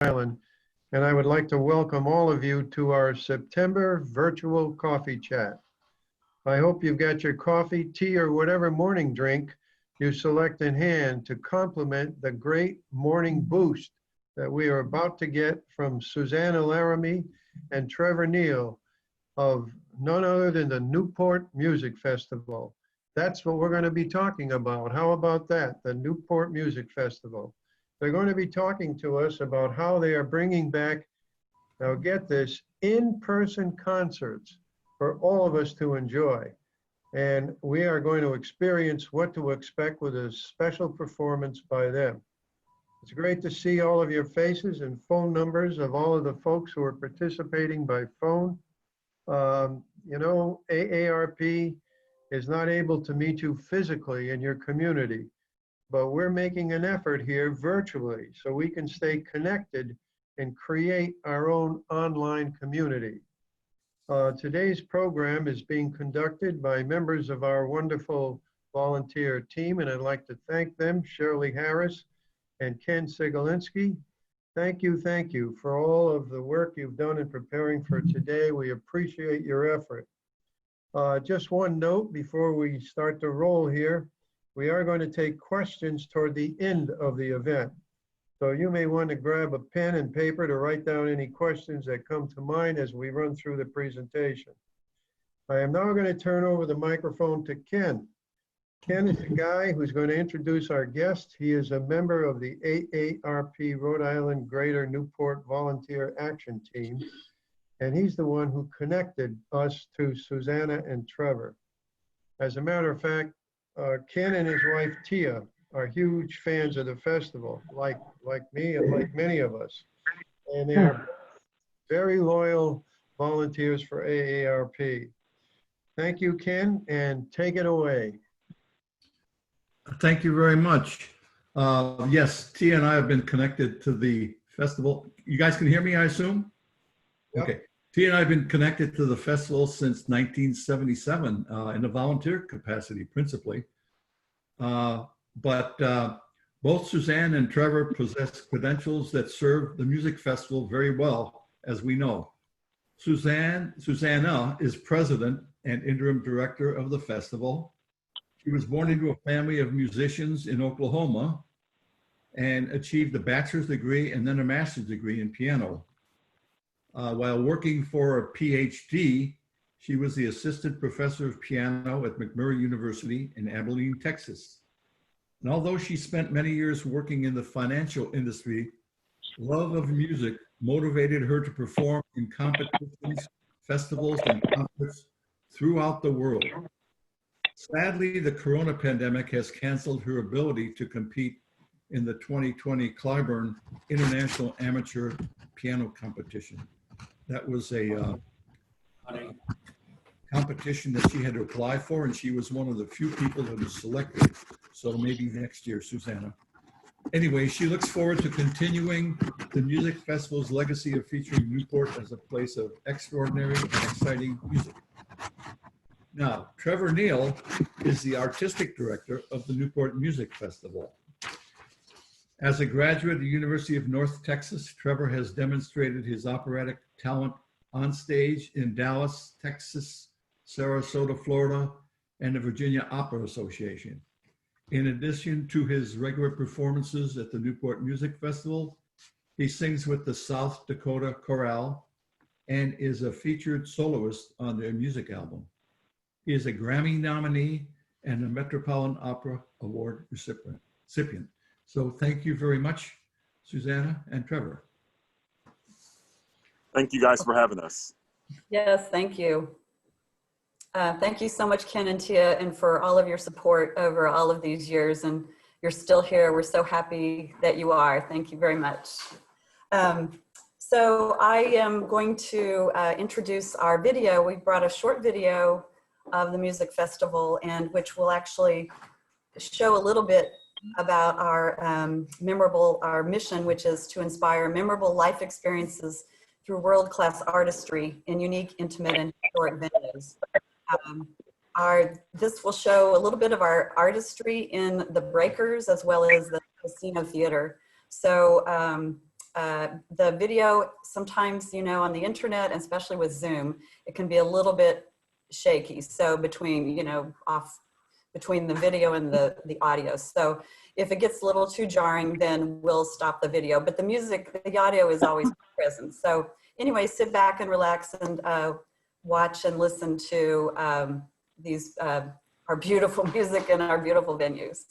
Island, and I would like to welcome all of you to our September virtual coffee chat. I hope you've got your coffee, tea, or whatever morning drink you select in hand to complement the great morning boost that we are about to get from Susanna Laramie and Trevor Neal of none other than the Newport Music Festival. That's what we're going to be talking about. How about that? The Newport Music Festival. They're going to be talking to us about how they are bringing back, now get this, in-person concerts for all of us to enjoy. And we are going to experience what to expect with a special performance by them. It's great to see all of your faces and phone numbers of all of the folks who are participating by phone. You know, AARP is not able to meet you physically in your community, but we're making an effort here virtually so we can stay connected and create our own online community. Today's program is being conducted by members of our wonderful volunteer team, and I'd like to thank them, Shirley Harris and Ken Sigolinski. Thank you for all of the work you've done in preparing for today. We appreciate your effort. Just one note before we start to roll here. We are going to take questions toward the end of the event. So you may want to grab a pen and paper to write down any questions that come to mind as we run through the presentation. I am now going to turn over the microphone to Ken. Ken is the guy who's going to introduce our guest. He is a member of the AARP Rhode Island Greater Newport Volunteer Action Team, and he's the one who connected us to Susanna and Trevor. As a matter of fact, Ken and his wife Tia are huge fans of the festival, like me and like many of us. And they're very loyal volunteers for AARP. Thank you, Ken, and take it away. Thank you very much. Yes, Tia and I have been connected to the festival. You guys can hear me, I assume? Yep. Okay. Tia and I have been connected to the festival since 1977 in a volunteer capacity, principally. But both Suzanne and Trevor possess credentials that serve the music festival very well, as we know. Susanna is president and interim director of the festival. She was born into a family of musicians in Oklahoma and achieved a bachelor's degree and then a master's degree in piano. While working for a PhD, she was the assistant professor of piano at McMurray University in Abilene, Texas. And although she spent many years working in the financial industry, love of music motivated her to perform in competitions, festivals, and concerts throughout the world. Sadly, the corona pandemic has canceled her ability to compete in the 2020 Clyburn International Amateur Piano Competition. That was a competition that she had to apply for, and she was one of the few people that was selected. So maybe next year, Susanna. Anyway, she looks forward to continuing the music festival's legacy of featuring Newport as a place of extraordinary and exciting music. Now, Trevor Neal is the artistic director of the Newport Music Festival. As a graduate of the University of North Texas, Trevor has demonstrated his operatic talent on stage in Dallas, Texas, Sarasota, Florida, and the Virginia Opera Association. In addition to his regular performances at the Newport Music Festival, he sings with the South Dakota Chorale and is a featured soloist on their music album. He is a Grammy nominee and a Metropolitan Opera Award recipient. So thank you very much, Susanna and Trevor. Thank you guys for having us. Yes, thank you. Thank you so much, Ken and Tia, and for all of your support over all of these years. And you're still here. We're so happy that you are. Thank you very much. So I am going to introduce our video. We brought a short video of the music festival, and which will actually show a little bit about our mission, which is to inspire memorable life experiences through world-class artistry in unique, intimate, and historic venues. This will show a little bit of our artistry in the breakers as well as the casino theater. So the video, sometimes, you know, on the internet, especially with Zoom, it can be a little bit shaky. So between, you know, between the video and the audio. So if it gets a little too jarring, then we'll stop the video. But the music, the audio is always present. So anyway, sit back and relax and watch and listen to these our beautiful music and our beautiful venues.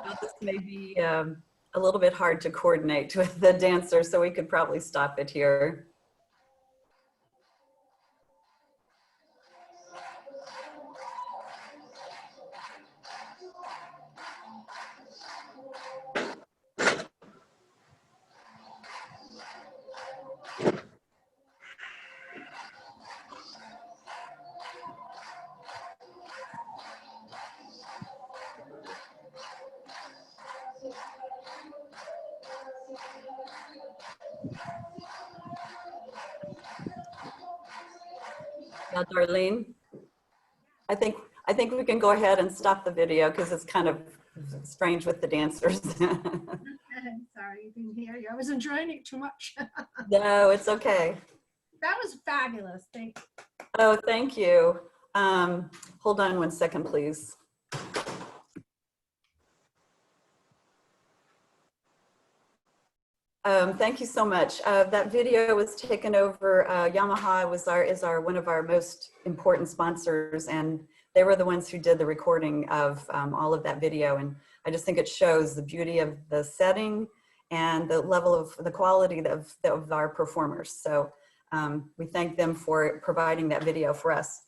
Well, this may be a little bit hard to coordinate with the dancer, so we could probably stop it here. Now, Darlene, I think we can go ahead and stop the video because it's kind of strange with the dancers. Sorry, I didn't hear you. I was enjoying it too much. No, it's okay. That was fabulous. Thank you. Oh, thank you. Hold on one second, please. Thank you so much. That video was taken over. Yamaha is one of our most important sponsors, and they were the ones who did the recording of all of that video. And I just think it shows the beauty of the setting and the level of the quality of our performers. So we thank them for providing that video for us.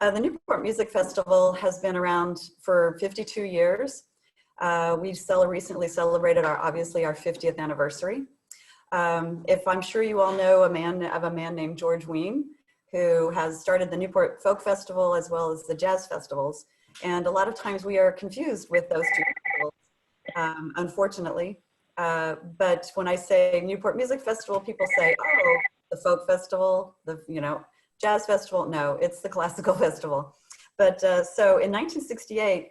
The Newport Music Festival has been around for 52 years. We recently celebrated obviously our 50th anniversary. If I'm sure you all know a man named George Wein, who has started the Newport Folk Festival as well as the Jazz Festivals. And a lot of times we are confused with those two festivals, unfortunately. But when I say Newport Music Festival, people say, oh, the Folk Festival, the Jazz Festival. No, it's the Classical Festival. But so in 1968,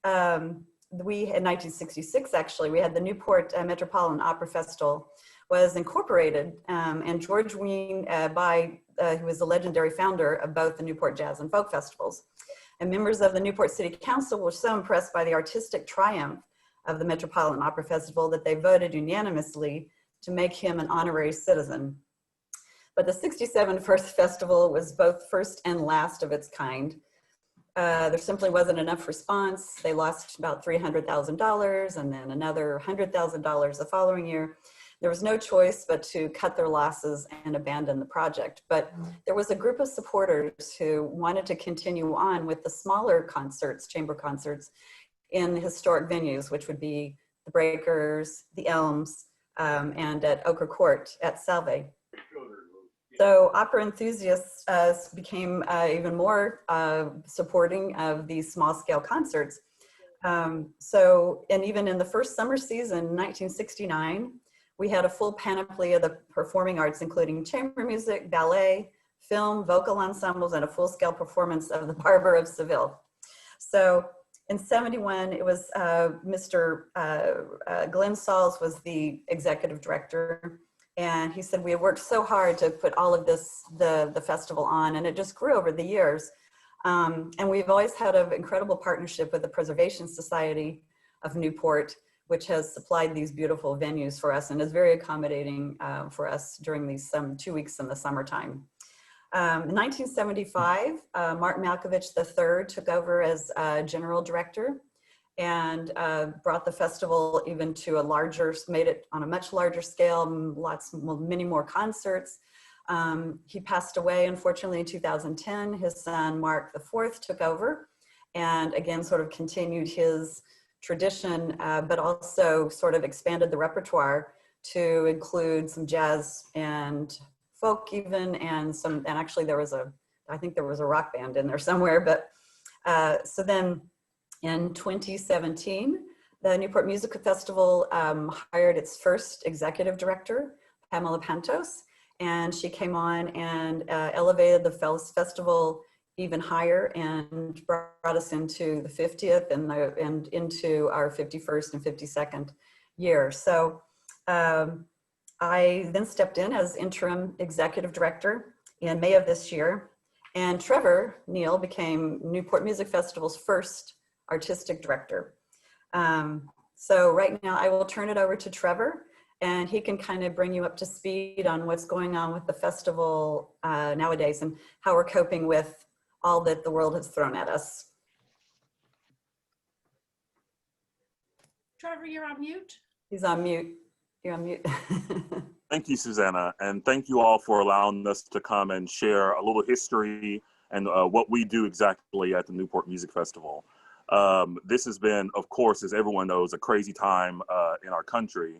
in 1966 actually, we had the Newport Metropolitan Opera Festival was incorporated, and George Wein, who was the legendary founder of both the Newport Jazz and Folk Festivals. And members of the Newport City Council were so impressed by the artistic triumph of the Metropolitan Opera Festival that they voted unanimously to make him an honorary citizen. But the 67 First Festival was both first and last of its kind. There simply wasn't enough response. They lost about $300,000 and then another $100,000 the following year. There was no choice but to cut their losses and abandon the project. But there was a group of supporters who wanted to continue on with the smaller concerts, chamber concerts, in historic venues, which would be the Breakers, the Elms, and at Ochre Court at Salve. So opera enthusiasts became even more supporting of these small scale concerts. And even in the first summer season, 1969, we had a full panoply of the performing arts, including chamber music, ballet, film, vocal ensembles, and a full-scale performance of The Barber of Seville. So in 71, it was Mr. Glenn Sauls was the executive director. And he said, we had worked so hard to put all of this, the festival on, and it just grew over the years. And we've always had an incredible partnership with the Preservation Society of Newport, which has supplied these beautiful venues for us and is very accommodating for us during these 2 weeks in the summertime. In 1975, Mark Malkovich III took over as general director and brought the festival even to made it on a much larger scale, many more concerts. He passed away, unfortunately, in 2010. His son, Mark IV, took over and again sort of continued his tradition, but also sort of expanded the repertoire to include some jazz and folk even, and actually there was I think there was a rock band in there somewhere. But so then in 2017, the Newport Music Festival hired its first executive director, Pamela Pantos, and she came on and elevated the festival even higher and brought us into the 50th and into our 51st and 52nd year. So I then stepped in as interim executive director in May of this year, and Trevor Neal became Newport Music Festival's first artistic director. So right now I will turn it over to Trevor, and he can kind of bring you up to speed on what's going on with the festival nowadays and how we're coping with all that the world has thrown at us. Trevor, you're on mute. He's on mute. You're on mute. Thank you, Susanna, and thank you all for allowing us to come and share a little history and what we do exactly at the Newport Music Festival. This has been, of course, as everyone knows, a crazy time in our country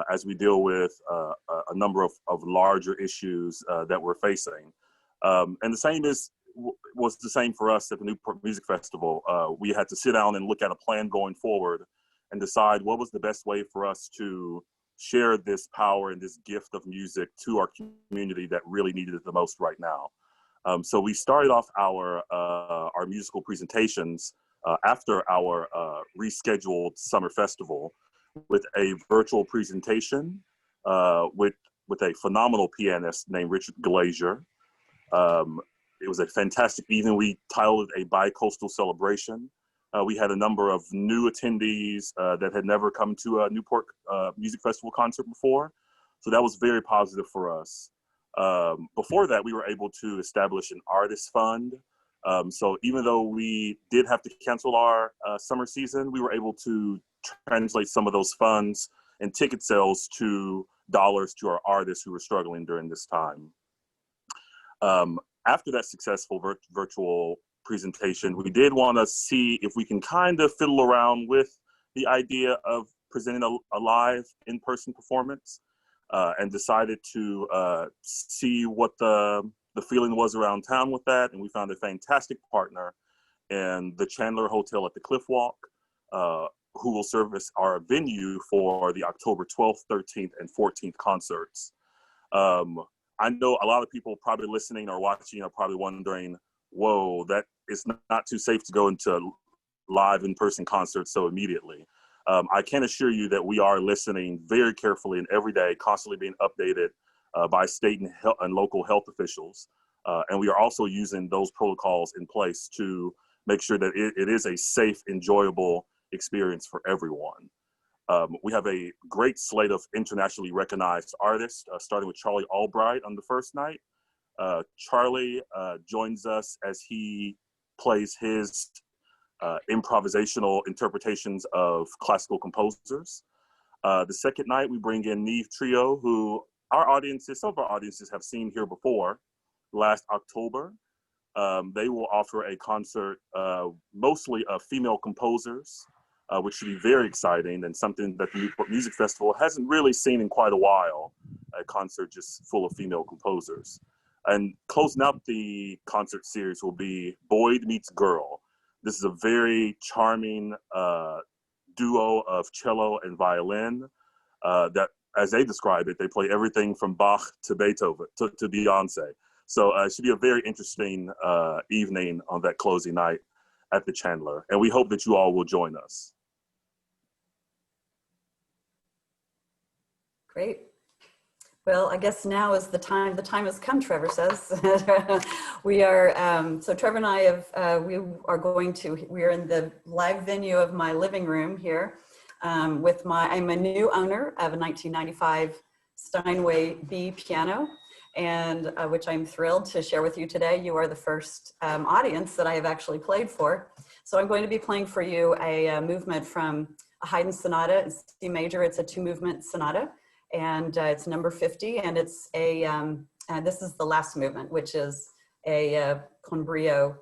as we deal with a number of larger issues that we're facing. And the same was the same for us at the Newport Music Festival. We had to sit down and look at a plan going forward and decide what was the best way for us to share this power and this gift of music to our community that really needed it the most right now. So we started off our musical presentations after our rescheduled summer festival with a virtual presentation with a phenomenal pianist named Richard Glazier. It was a fantastic evening. We titled it a bi-coastal celebration. We had a number of new attendees that had never come to a Newport Music Festival concert before. So that was very positive for us. Before that, we were able to establish an artist fund. So even though we did have to cancel our summer season, we were able to translate some of those funds and ticket sales to dollars to our artists who were struggling during this time. After that successful virtual presentation, we did want to see if we can kind of fiddle around with the idea of presenting a live in-person performance and decided to see what the feeling was around town with that. And we found a fantastic partner in the Chandler Hotel at the Cliff Walk, who will serve as our venue for the October 12th, 13th, and 14th concerts. I know a lot of people probably listening or watching are probably wondering, whoa, that is not too safe to go into live in-person concerts so immediately. I can assure you that we are listening very carefully and every day, constantly being updated by state and local health officials. And we are also using those protocols in place to make sure that it is a safe, enjoyable experience for everyone. We have a great slate of internationally recognized artists, starting with Charlie Albright on the first night. Charlie joins us as he plays his improvisational interpretations of classical composers. The second night, we bring in Neve Trio, who some of our audiences have seen here before last October. They will offer a concert mostly of female composers, which should be very exciting and something that the Newport Music Festival hasn't really seen in quite a while, a concert just full of female composers. And closing out the concert series will be Boyd Meets Girl. This is a very charming duo of cello and violin that, as they describe it, they play everything from Bach to Beethoven to Beyonce. So it should be a very interesting evening on that closing night at the Chandler. And we hope that you all will join us. Great. Well, I guess now is the time has come, Trevor says. We are, so Trevor and I we are in the live venue of my living room here I'm a new owner of a 1995 Steinway B piano, and which I'm thrilled to share with you today. You are the first audience that I have actually played for. So I'm going to be playing for you a movement from a Haydn sonata in C major. It's a 2-movement sonata, and it's number 50, and it's this is the last movement, which is a con brio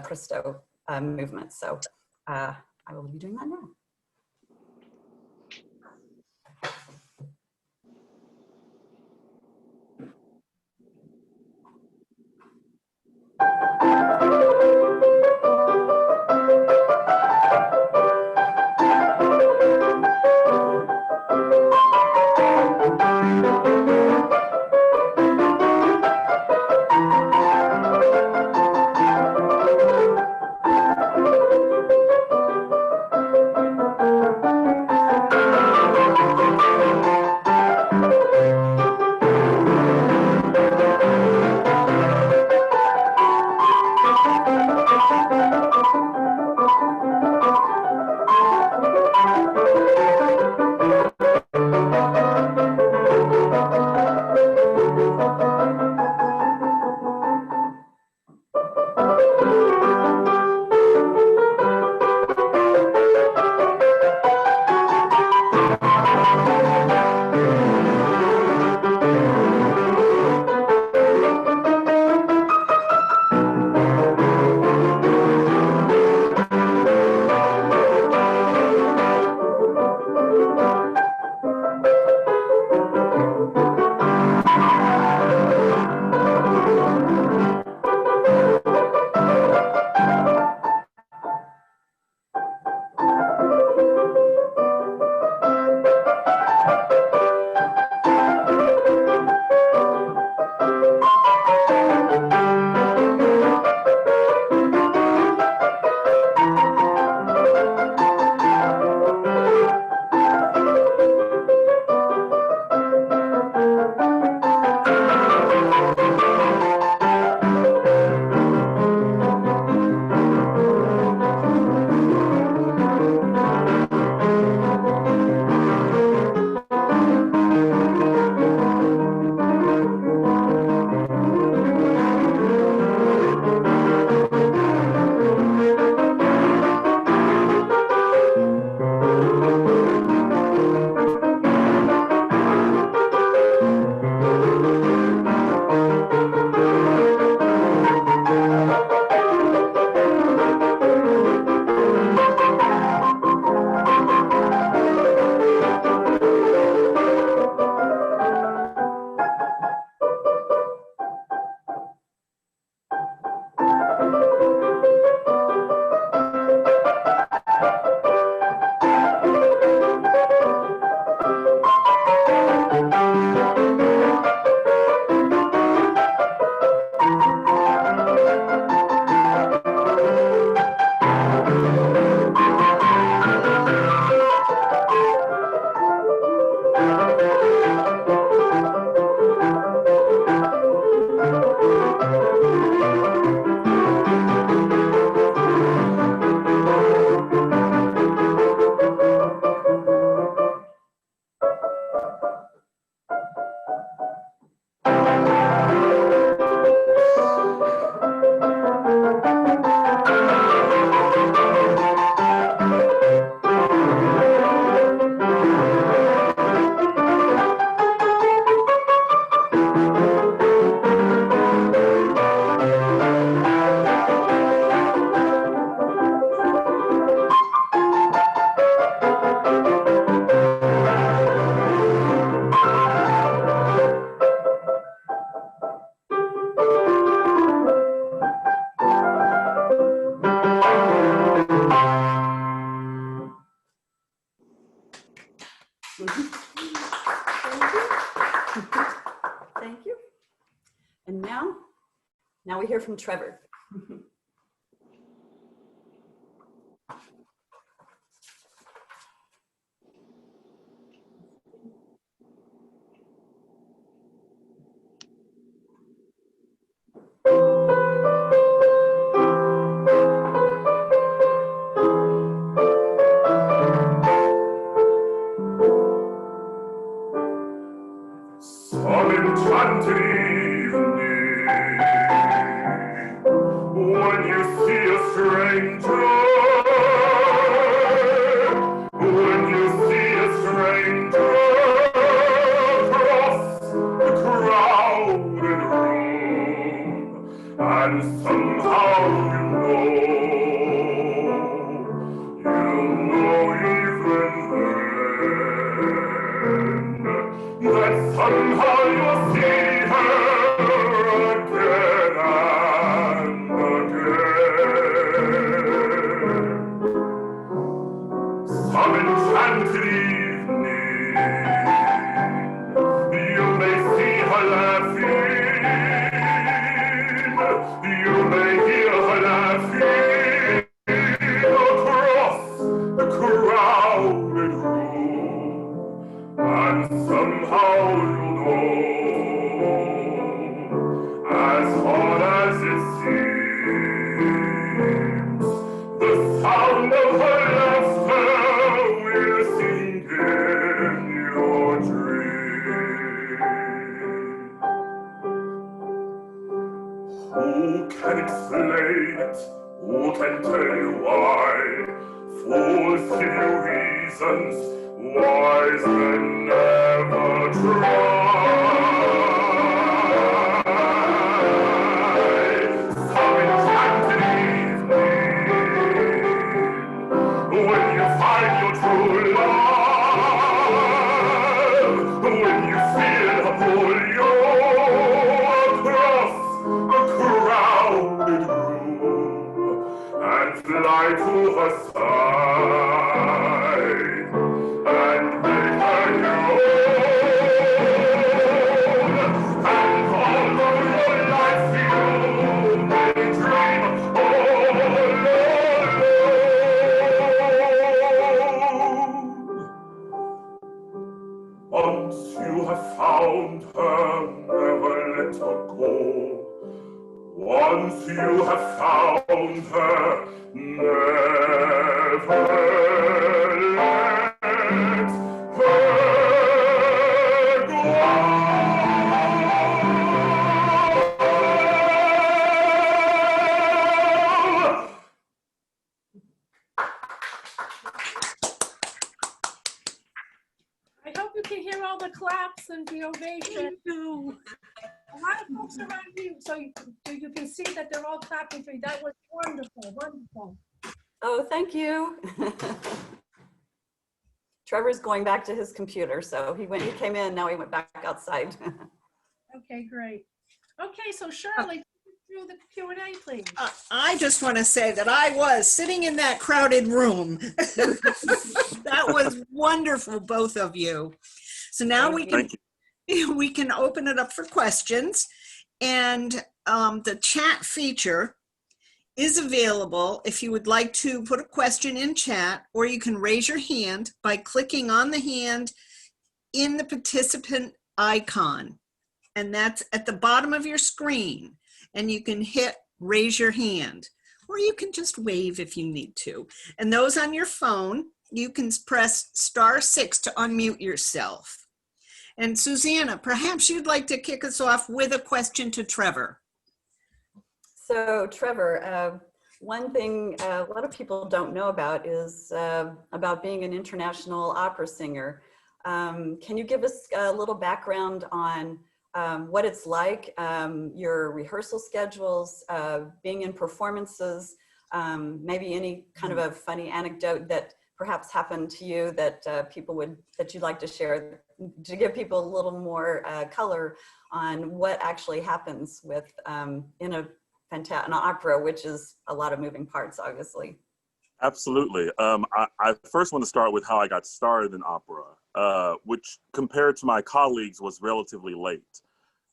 presto movement. So I will be doing that now. we hear from Trevor. Some enchanted evening, when you see a stranger, when you see a stranger across the crowded room, and somehow you know even then, that somehow you'll see her again and again. Some enchanted evening, you may see her laughing, you may hear her laughing across the crowded room, and somehow you'll know, as hard as it seems, the sound of her laughter will sink in your dream. Who can explain it? Who can tell you why? Fools give you reasons, wise men never try. Some enchanted evening, when you find your true love, when you feel her pull you across a crowded room, and fly to her side, and make her your own, and all of your life you may dream all alone. Once you have found her, never let her go. Once you have found her, never let her go. I hope you can hear all the claps and the ovation. A lot of folks around you, so you can see that they're all clapping for you. That was wonderful, wonderful. Oh, thank you. Trevor's going back to his computer, so he came in, now he went back outside. Okay, great. Okay, so Shirley, through the Q&A, please. I just want to say that I was sitting in that crowded room. That was wonderful, both of you. So now we can open it up for questions, and the chat feature is available if you would like to put a question in chat, or you can raise your hand by clicking on the hand in the participant icon, and that's at the bottom of your screen, and you can hit raise your hand, or you can just wave if you need to. And those on your phone, you can press *6 to unmute yourself. And Susanna, perhaps you'd like to kick us off with a question to Trevor. So Trevor, one thing a lot of people don't know about is about being an international opera singer. Can you give us a little background on what it's like, your rehearsal schedules, being in performances, maybe any kind of a funny anecdote that perhaps happened to you that that you'd like to share, to give people a little more color on what actually happens with in an opera, which is a lot of moving parts, obviously. Absolutely. I first want to start with how I got started in opera, which compared to my colleagues was relatively late.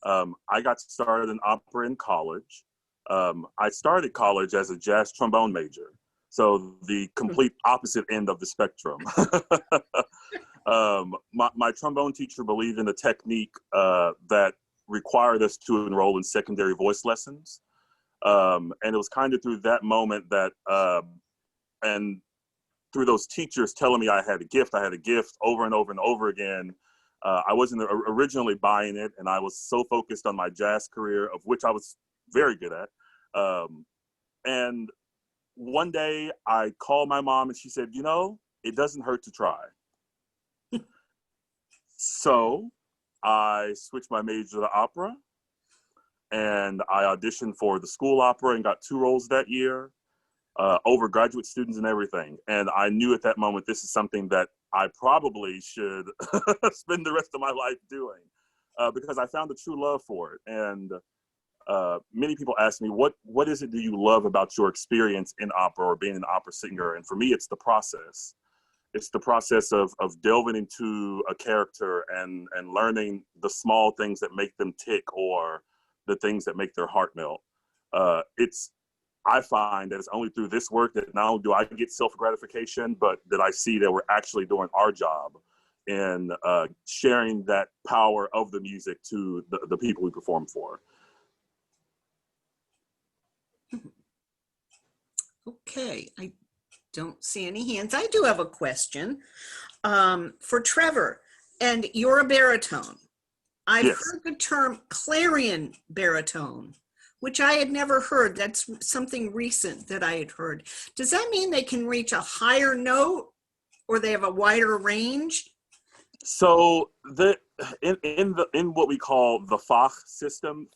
I got started in opera in college. I started college as a jazz trombone major, so the complete opposite end of the spectrum. My trombone teacher believed in a technique that required us to enroll in secondary voice lessons. And it was kind of through that moment that, and through those teachers telling me I had a gift over and over and over again, I wasn't originally buying it, and I was so focused on my jazz career, of which I was very good at. And one day I called my mom and she said, you know, it doesn't hurt to try. So I switched my major to opera, and I auditioned for the school opera and got 2 roles that year, over graduate students and everything. And I knew at that moment, this is something that I probably should spend the rest of my life doing, because I found a true love for it. And many people ask me, what is it do you love about your experience in opera or being an opera singer? And for me, it's the process. It's the process of delving into a character and learning the small things that make them tick, or the things that make their heart melt. I find that it's only through this work that not only do I get self-gratification, but that I see that we're actually doing our job in sharing that power of the music to the people we perform for. Okay, I don't see any hands. I do have a question for Trevor, and you're a baritone. I've Yes. heard the term clarion baritone, which I had never heard. That's something recent that I had heard. Does that mean they can reach a higher note, or they have a wider range? So in what we call the Fach system,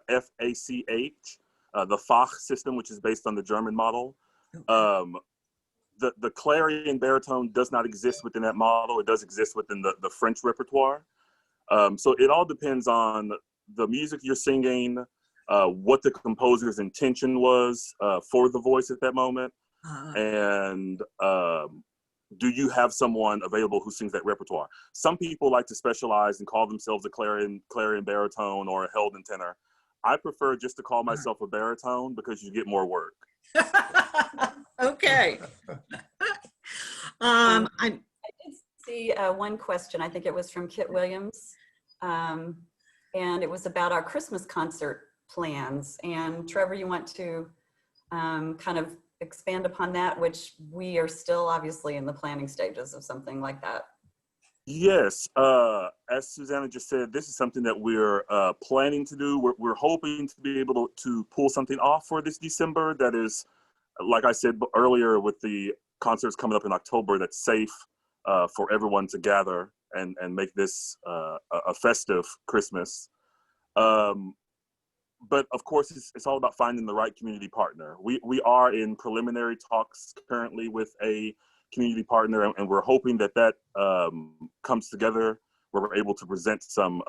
F-A-C-H, the Fach system, which is based on the German model, the clarion baritone does not exist within that model. It does exist within the French repertoire. So it all depends on the music you're singing, what the composer's intention was for the voice at that moment, and do you have someone available who sings that repertoire? Some people like to specialize and call themselves a clarion baritone or a Helden tenor. I prefer just to call myself a baritone because you get more work. Okay. I did see one question. I think it was from Kit Williams, and it was about our Christmas concert plans. And Trevor, you want to kind of expand upon that, which we are still obviously in the planning stages of something like that. Yes, as Susanna just said, this is something that we're planning to do. We're hoping to be able to pull something off for this December that is, like I said earlier, with the concerts coming up in October, that's safe for everyone to gather and make this a festive Christmas. But of course, it's all about finding the right community partner. We are in preliminary talks currently with a community partner, and we're hoping that comes together where we're able to present some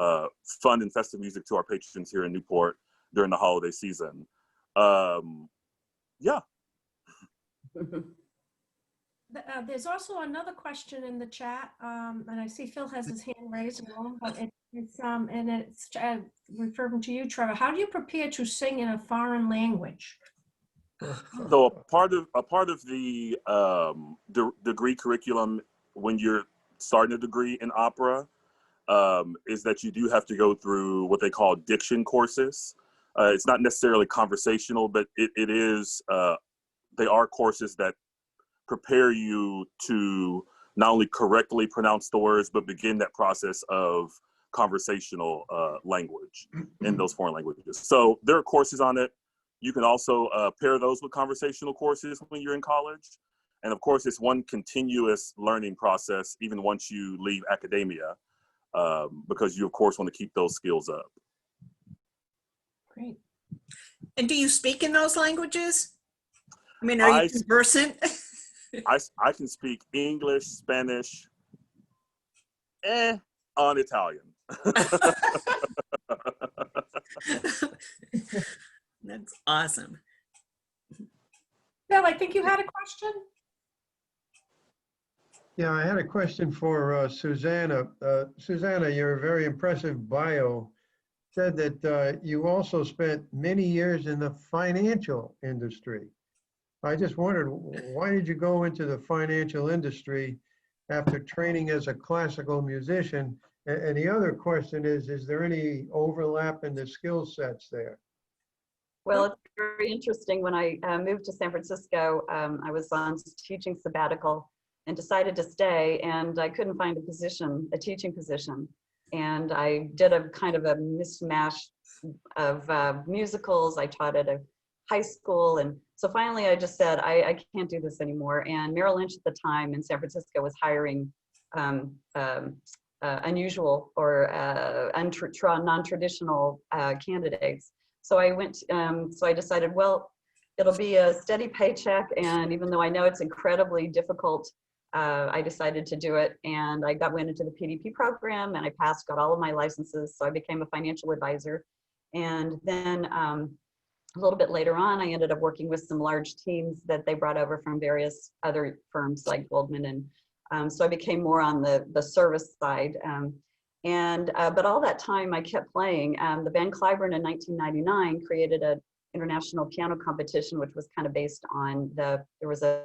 fun and festive music to our patrons here in Newport during the holiday season. Yeah. There's also another question in the chat, and I see Phil has his hand raised, but it's referring to you, Trevor. How do you prepare to sing in a foreign language? So a part of the degree curriculum when you're starting a degree in opera is that you do have to go through what they call diction courses. It's not necessarily conversational, but it is. They are courses that prepare you to not only correctly pronounce the words, but begin that process of conversational language in those foreign languages. So there are courses on it. You can also pair those with conversational courses when you're in college. And of course, it's one continuous learning process, even once you leave academia, because you, of course, want to keep those skills up. Great. And do you speak in those languages? I mean, are you conversant? I can speak English, Spanish, on Italian. That's awesome. Phil, I think you had a question? Yeah, I had a question for Susanna. Susanna, your very impressive bio said that you also spent many years in the financial industry. I just wondered, why did you go into the financial industry after training as a classical musician? And the other question is there any overlap in the skill sets there? Well, it's very interesting. When I moved to San Francisco, I was on teaching sabbatical and decided to stay, and I couldn't find a teaching position. And I did a kind of a mismatch of musicals. I taught at a high school. And so finally I just said, I can't do this anymore. And Merrill Lynch at the time in San Francisco was hiring unusual or non-traditional candidates. So I decided, well, it'll be a steady paycheck. And even though I know it's incredibly difficult, I decided to do it. And I went into the PDP program and I passed, got all of my licenses. So I became a financial advisor. And then a little bit later on, I ended up working with some large teams that they brought over from various other firms like Goldman. And so I became more on the service side. But all that time I kept playing. The Van Cliburn in 1999 created an international piano competition, which was kind of based on there was a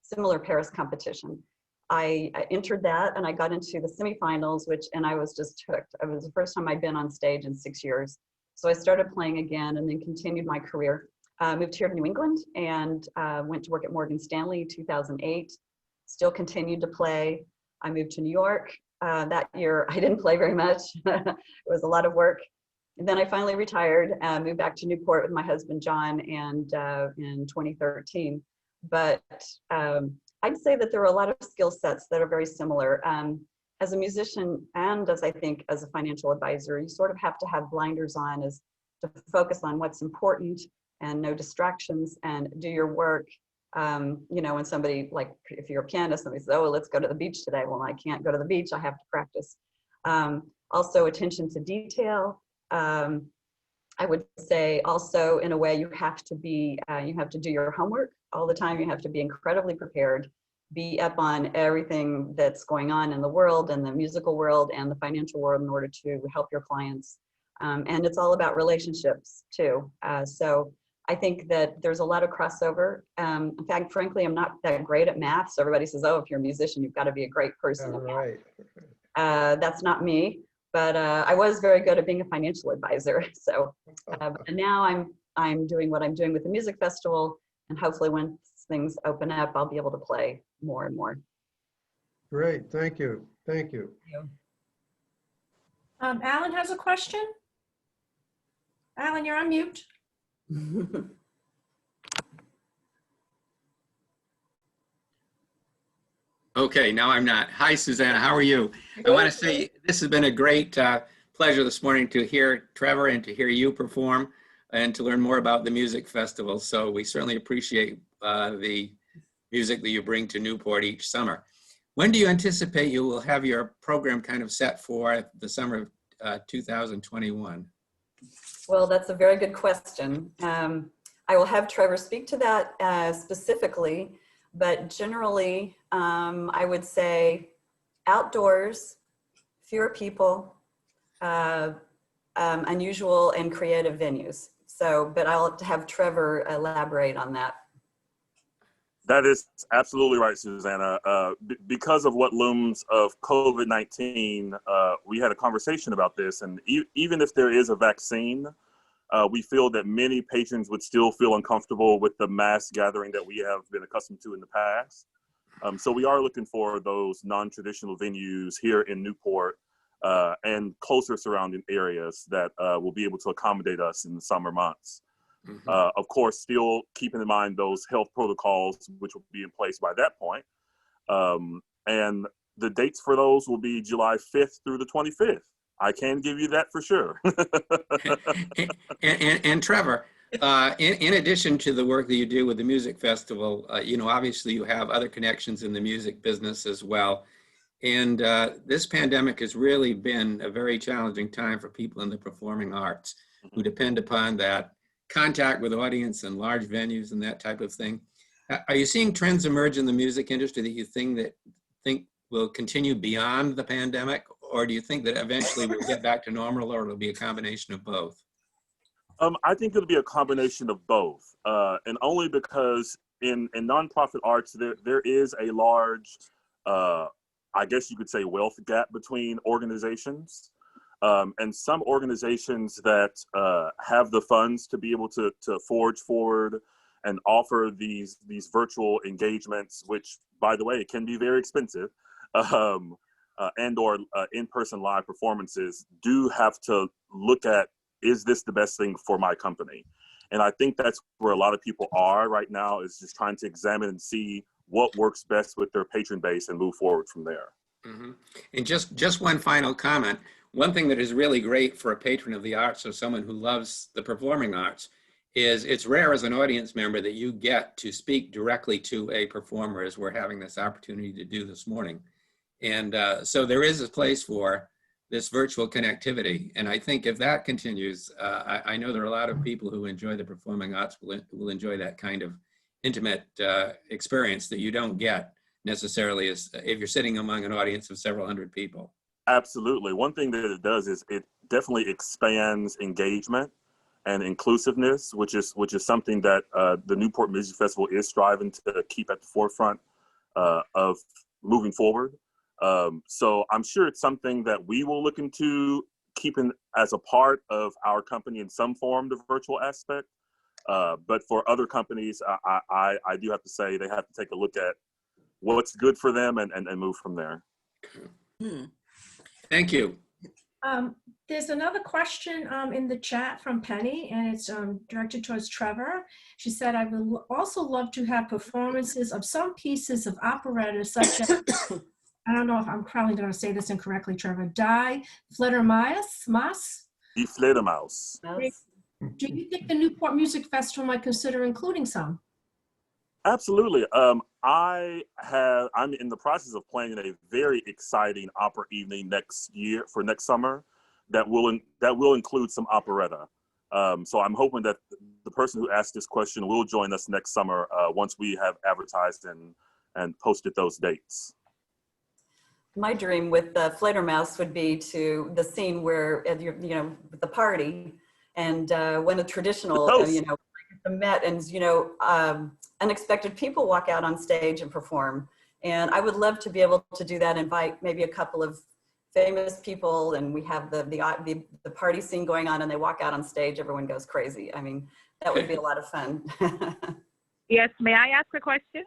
similar Paris competition. I entered that and I got into the semifinals, and I was just hooked. It was the first time I'd been on stage in 6 years. So I started playing again and then continued my career. Moved here to New England and went to work at Morgan Stanley in 2008. Still continued to play. I moved to New York. That year, I didn't play very much. It was a lot of work. And then I finally retired, moved back to Newport with my husband, John, and in 2013. But I'd say that there are a lot of skill sets that are very similar. As a musician and as I think as a financial advisor, you sort of have to have blinders on as to focus on what's important and no distractions and do your work. You know, when somebody, like if you're a pianist, somebody says, oh, let's go to the beach today. Well, I can't go to the beach, I have to practice. Also attention to detail. I would say also in a way you have to do your homework all the time. You have to be incredibly prepared, be up on everything that's going on in the world and the musical world and the financial world in order to help your clients. And it's all about relationships too. So I think that there's a lot of crossover. In fact, frankly, I'm not that great at math. So everybody says, oh, if you're a musician, you've got to be a great person at math. That's not me, but I was very good at being a financial advisor. So and now I'm doing what I'm doing with the music festival, and hopefully when things open up, I'll be able to play more and more. Great, thank you, thank you. Alan has a question. Alan, you're on mute. Okay, now I'm not. Hi, Susanna, how are you? I want to say this has been a great pleasure this morning to hear Trevor and to hear you perform and to learn more about the music festival. So we certainly appreciate the music that you bring to Newport each summer. When do you anticipate you will have your program kind of set for the summer of 2021? Well, that's a very good question. I will have Trevor speak to that specifically, but generally, I would say outdoors, fewer people, unusual and creative venues. So, but I'll have Trevor elaborate on that. That is absolutely right, Susanna. Because of what looms of COVID-19, we had a conversation about this, and even if there is a vaccine, we feel that many patrons would still feel uncomfortable with the mass gathering that we have been accustomed to in the past. So we are looking for those non-traditional venues here in Newport and closer surrounding areas that will be able to accommodate us in the summer months. Mm-hmm. Of course, still keeping in mind those health protocols, which will be in place by that point. And the dates for those will be July 5th through the 25th. I can give you that for sure. and Trevor, in addition to the work that you do with the music festival, you know, obviously you have other connections in the music business as well. And this pandemic has really been a very challenging time for people in the performing arts who depend upon that contact with audience and large venues and that type of thing. Are you seeing trends emerge in the music industry that you think will continue beyond the pandemic, or do you think that eventually we'll get back to normal, or it'll be a combination of both? I think it'll be a combination of both, and only because in nonprofit arts there is a large, I guess you could say, wealth gap between organizations, and some organizations that have the funds to be able to forge forward and offer these virtual engagements, which, by the way, it can be very expensive, and or in-person live performances, do have to look at, is this the best thing for my company? And I think that's where a lot of people are right now, is just trying to examine and see what works best with their patron base and move forward from there. Mm-hmm. And just one final comment. One thing that is really great for a patron of the arts or someone who loves the performing arts is it's rare as an audience member that you get to speak directly to a performer, as we're having this opportunity to do this morning. And so there is a place for this virtual connectivity. And I think if that continues, I know there are a lot of people who enjoy the performing arts will enjoy that kind of intimate experience that you don't get necessarily as if you're sitting among an audience of several hundred people. Absolutely. One thing that it does is it definitely expands engagement and inclusiveness, which is something that the Newport Music Festival is striving to keep at the forefront of moving forward. So I'm sure it's something that we will look into keeping as a part of our company in some form, the virtual aspect. But for other companies, I do have to say they have to take a look at what's good for them and move from there. Thank you. There's another question in the chat from Penny, and it's directed towards Trevor. She said, I would also love to have performances of some pieces of operetta, such as, I don't know if I'm probably going to say this incorrectly, Trevor, Die Fledermaus? Die Fledermaus. Do you think the Newport Music Festival might consider including some? Absolutely. I'm in the process of planning a very exciting opera evening next summer that will include some operetta. So I'm hoping that the person who asked this question will join us next summer once we have advertised and posted those dates. My dream with the Fledermaus would be to the scene where with the party, and when a traditional the Met and unexpected people walk out on stage and perform. And I would love to be able to do that, invite maybe a couple of famous people, and we have the party scene going on and they walk out on stage, everyone goes crazy. I mean, that would be a lot of fun. Yes, may I ask a question?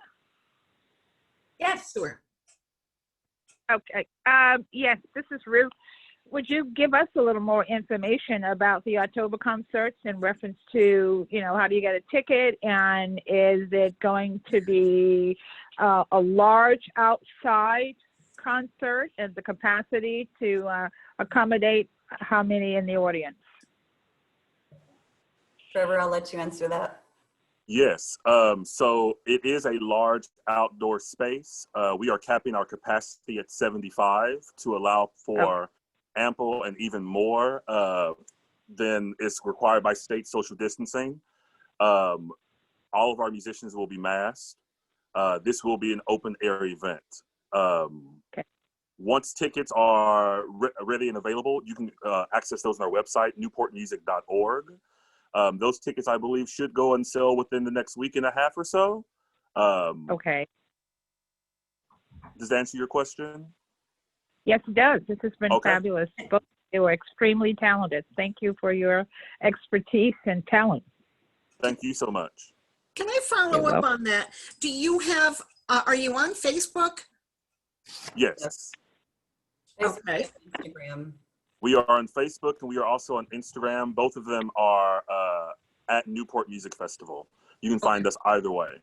Yes, sure. Okay, yes, this is Ruth. Would you give us a little more information about the October concerts in reference to, how do you get a ticket, and is it going to be a large outside concert and the capacity to accommodate how many in the audience? Trevor, I'll let you answer that. Yes, so it is a large outdoor space. We are capping our capacity at 75 to allow for ample and even more than is required by state social distancing. All of our musicians will be masked. This will be an open air event. Once tickets are ready and available, you can access those on our website, newportmusic.org. Those tickets, I believe, should go on sale within the next week and a half or so. Okay. Does that answer your question? Yes, it does. This has been fabulous. Both they were extremely talented. Thank you for your expertise and talent. Thank you so much. Can I follow up on that? Do you have, are you on Facebook? Yes. Okay. Instagram. We are on Facebook and we are also on Instagram. Both of them are at Newport Music Festival. You can find us either way.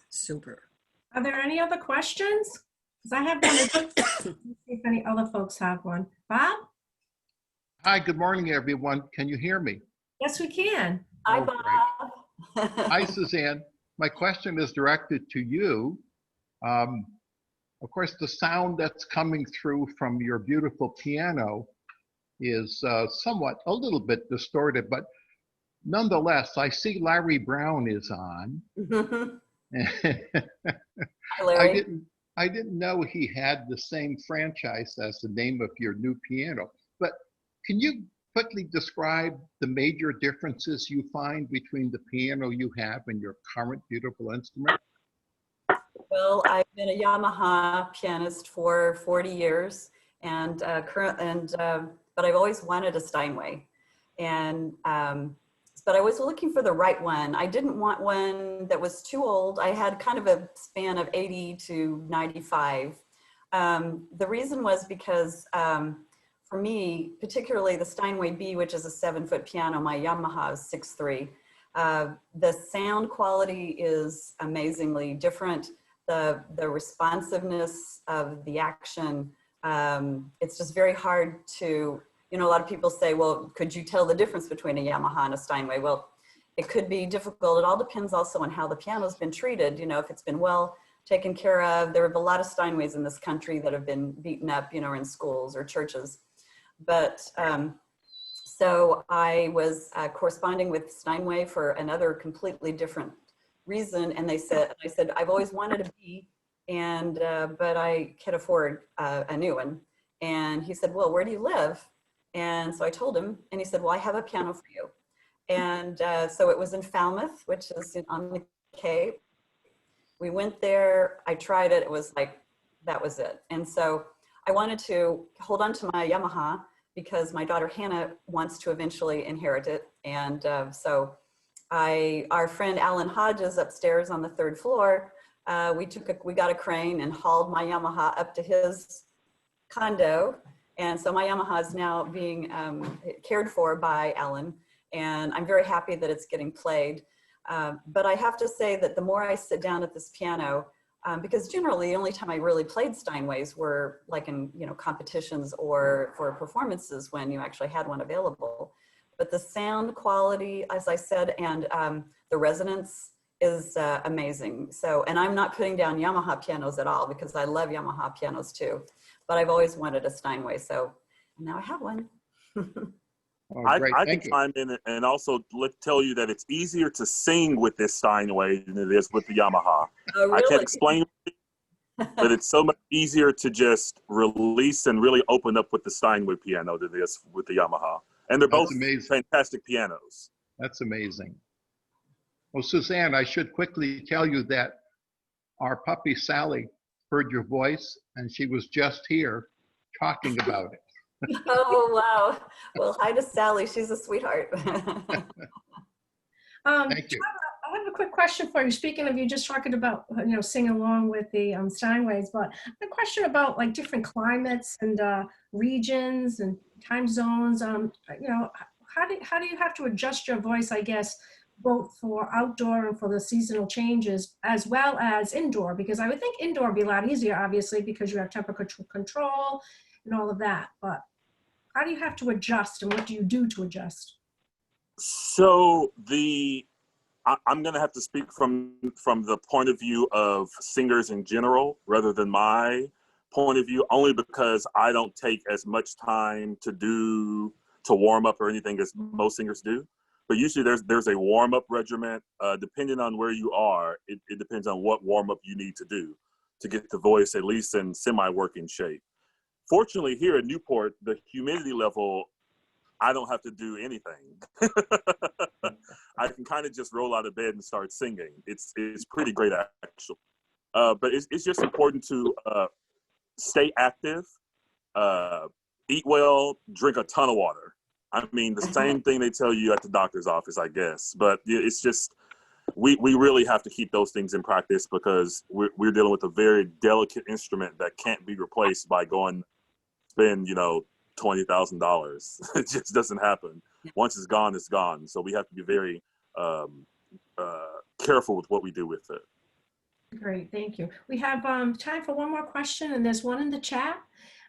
Super. Are there any other questions? Because I have one. Let's see if any other folks have one. Bob? Hi, good morning, everyone. Can you hear me? Yes, we can. Hi, Oh, Bob. Hi, Suzanne. My question is directed to you. Of course, the sound that's coming through from your beautiful piano is somewhat, a little bit distorted, but nonetheless, I see Larry Brown is on. Hi, Larry. I didn't know he had the same franchise as the name of your new piano, but can you quickly describe the major differences you find between the piano you have and your current beautiful instrument? Well, I've been a Yamaha pianist for 40 years, and but I've always wanted a Steinway, and but I was looking for the right one. I didn't want one that was too old. I had kind of a span of 80 to 95. The reason was because for me, particularly the Steinway B, which is a 7-foot piano, my Yamaha is 6'3". The sound quality is amazingly different. The responsiveness of the action, it's just very hard to, a lot of people say, well, could you tell the difference between a Yamaha and a Steinway? Well, it could be difficult. It all depends also on how the piano's been treated. If it's been well taken care of. There are a lot of Steinways in this country that have been beaten up, in schools or churches. But so I was corresponding with Steinway for another completely different reason, and I said, I've always wanted a B, and but I can't afford a new one. And he said, well, where do you live? And so I told him, and he said, well, I have a piano for you. And so it was in Falmouth, which is on the Cape. We went there, I tried it, it was like, that was it. And so I wanted to hold on to my Yamaha because my daughter Hannah wants to eventually inherit it. And so our friend Alan Hodges upstairs on the 3rd floor, we got a crane and hauled my Yamaha up to his condo. And so my Yamaha is now being cared for by Alan. And I'm very happy that it's getting played. But I have to say that the more I sit down at this piano, because generally the only time I really played Steinways were like in competitions or for performances when you actually had one available. But the sound quality, as I said, and the resonance is amazing. So, and I'm not putting down Yamaha pianos at all because I love Yamaha pianos too. But I've always wanted a Steinway, so now I have one. Oh, I great. can Thank you. chime in and also tell you that it's easier to sing with this Steinway than it is with the Yamaha. Oh, really? I can't explain it, but it's so much easier to just release and really open up with the Steinway piano than it is with the Yamaha. And they're both fantastic pianos. That's amazing. Well, Suzanne, I should quickly tell you that our puppy Sally heard your voice and she was just here talking about it. Oh, wow. Well, hi to Sally. She's a sweetheart. Thank you. I have a quick question for you. Speaking of you just talking about, singing along with the Steinways, but a question about like different climates and regions and time zones. How do you have to adjust your voice, I guess, both for outdoor and for the seasonal changes as well as indoor? Because I would think indoor would be a lot easier, obviously, because you have temperature control and all of that. But how do you have to adjust, and what do you do to adjust? So I'm going to have to speak from the point of view of singers in general rather than my point of view, only because I don't take as much time to warm up or anything as most singers do. But usually there's a warm up regimen. Depending on where you are, it depends on what warm up you need to do to get the voice at least in semi-working shape. Fortunately, here at Newport, the humidity level, I don't have to do anything. I can kind of just roll out of bed and start singing. It's pretty great, actually. But it's just important to stay active, eat well, drink a ton of water. I mean, the same thing they tell you at the doctor's office, I guess. But it's just, we really have to keep those things in practice because we're dealing with a very delicate instrument that can't be replaced by going spend, $20,000. It just doesn't happen. Once it's gone, it's gone. So we have to be very careful with what we do with it. Great, thank you. We have time for one more question, and there's one in the chat.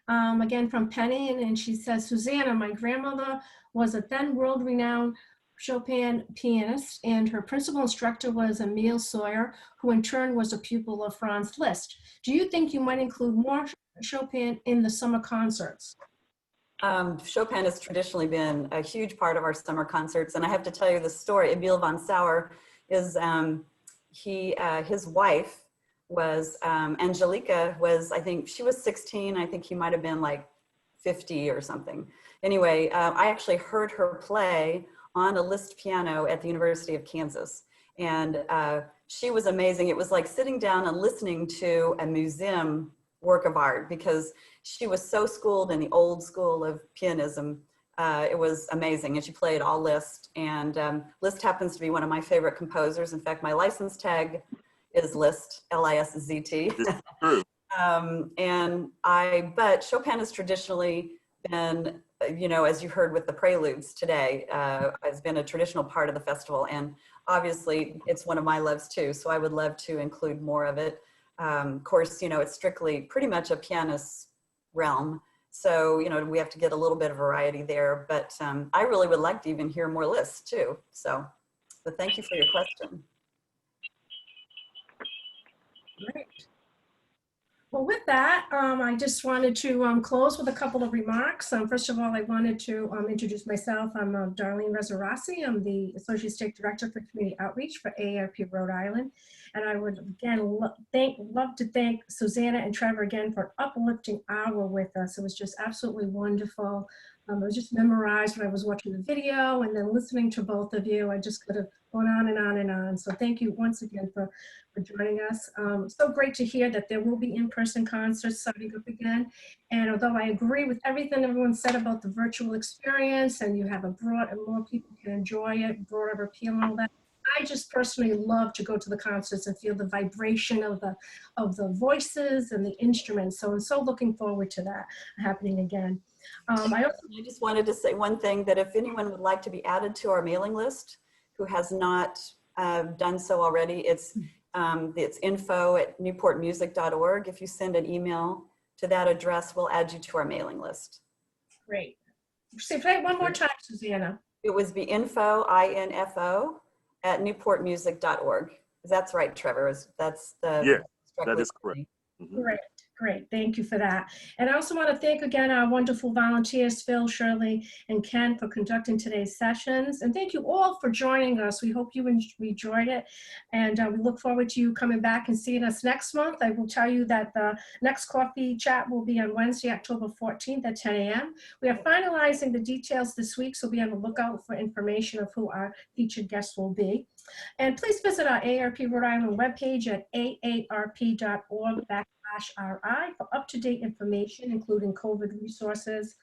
Again, from Penny, and she says, Susanna, my grandmother was a then world-renowned Chopin pianist, and her principal instructor was Emile Sawyer, who in turn was a pupil of Franz Liszt. Do you think you might include more Chopin in the summer concerts? Chopin has traditionally been a huge part of our summer concerts, and I have to tell you the story. Emile von Sauer is his wife was Angelica was, I think she was 16. I think he might have been like 50 or something. Anyway, I actually heard her play on a Liszt piano at the University of Kansas. And she was amazing. It was like sitting down and listening to a museum work of art because she was so schooled in the old school of pianism. It was amazing. And she played all Liszt. And Liszt happens to be one of my favorite composers. In fact, my license tag is Liszt, L-I-S-Z-T. But Chopin has traditionally been, you know, as you heard with the preludes today, has been a traditional part of the festival. And obviously it's one of my loves too. So I would love to include more of it. Of course, you know, it's strictly pretty much a pianist realm. So, you know, we have to get a little bit of variety there, but I really would like to even hear more lists too. So, but thank you for your question. Great. Well, with that, I just wanted to close with a couple of remarks. First of all, I wanted to introduce myself. I'm Darlene Reza Rossi. I'm the Associate State Director for Community Outreach for AARP Rhode Island. And I would again love to thank Susanna and Trevor again for uplifting hour with us. It was just absolutely wonderful. I was just memorized when I was watching the video and then listening to both of you. I just could have gone on and on and on. So thank you once again for joining us. So great to hear that there will be in-person concerts starting up again. And although I agree with everything everyone said about the virtual experience and you have a broad and more people can enjoy it, broader appeal and all that, I just personally love to go to the concerts and feel the vibration of the voices and the instruments. So I'm so looking forward to that happening again. I just wanted to say one thing, that if anyone would like to be added to our mailing list who has not done so already, it's info@newportmusic.org. If you send an email to that address, we'll add you to our mailing list. Great. Say it one more time, Susanna. It was the info, I-N-F-O, @newportmusic.org. That's right, Trevor. That's the. Yeah, that is correct. Mm-hmm. Great. Thank you for that. And I also want to thank again our wonderful volunteers, Phil, Shirley, and Ken, for conducting today's sessions. And thank you all for joining us. We hope you enjoyed it. And we look forward to you coming back and seeing us next month. I will tell you that the next coffee chat will be on Wednesday, October 14th at 10 a.m. We are finalizing the details this week, so be on the lookout for information of who our featured guests will be. And please visit our AARP Rhode Island webpage at aarp.org/RI for up-to-date information, including COVID resources,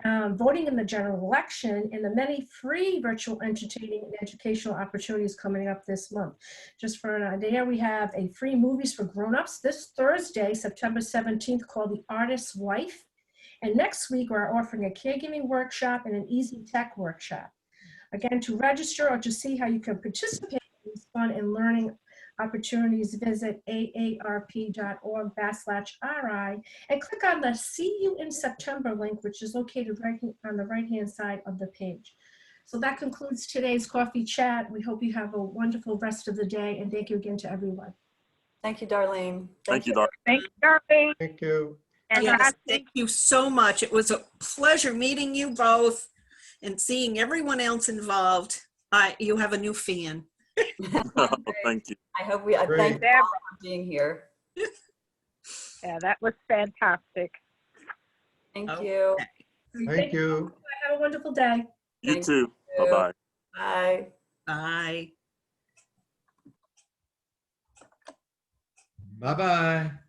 voting in the general election, and the many free virtual entertaining and educational opportunities coming up this month. Just for an idea, we have a free movies for grown-ups this Thursday, September 17th, called The Artist's Wife. And next week, we're offering a caregiving workshop and an easy tech workshop. Again, to register or to see how you can participate in these fun and learning opportunities, visit aarp.org/RI and click on the See You in September link, which is located right on the right-hand side of the page. So that concludes today's coffee chat. We hope you have a wonderful rest of the day, and thank you again to everyone. Thank you, Darlene. Thank you, Darlene. Thank you, Darlene. Thank you. And Yes, thank you so much. It was a pleasure meeting you both and seeing everyone else involved. You have a new fan. Thank you. I hope thank you all for being here. Yeah, that was fantastic. Thank you. Thank you. Have a wonderful day. You too. Bye-bye. Bye. Bye. Bye-bye.